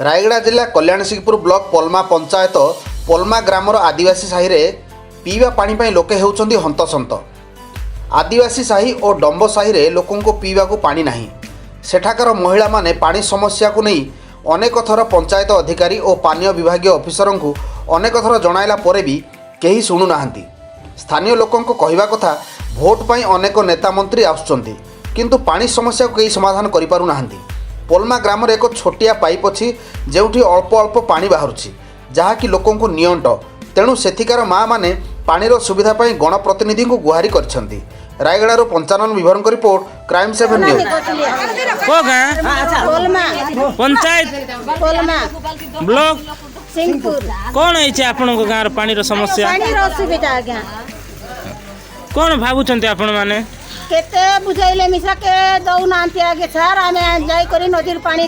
रायगड़ा जिला Kalyansinghpur block पोलमा panchayat पोलमा grammar आदिवासी साही रे पीवा पानी पाई लोके हेउचंदी हंतसंत। आदिवासी साही और डंब साही रे लोकों को पीवा को पानी नहीं। सेठाकार महिला माने पानी समस्या को नहीं अनेक थर पंचायत अधिकारी और पानीय विभाग अफिसर को अनेक थर जणाइला परे भी केही सुनु नाहंती। स्थानीय लोकों को कहवा कथा भोट पाई अनेक नेता मंत्री आसुचंती किंतु पानी समस्या को केही समाधान करि पारु नाहंती। पोलमा ग्राम एक छोटिया पाइप अच्छी जोठी अल्प अल्प पानी बाहरुछि जहाँकि लोकों को नियंट। तेणु सेठिकार माँ माने पानीर सुविधा पाई गणप्रतिनिधि को गुहारी करछंती। रायगड़ारू पंचानन विवरण को report crime 7 news. Panchayat block Singhpur कौन है आपण गाँव पानी समस्या कौन भावुं आपण मैंने केते बुझाइले मिसा के दौना आगे सर आमे जाई करी नदीर पानी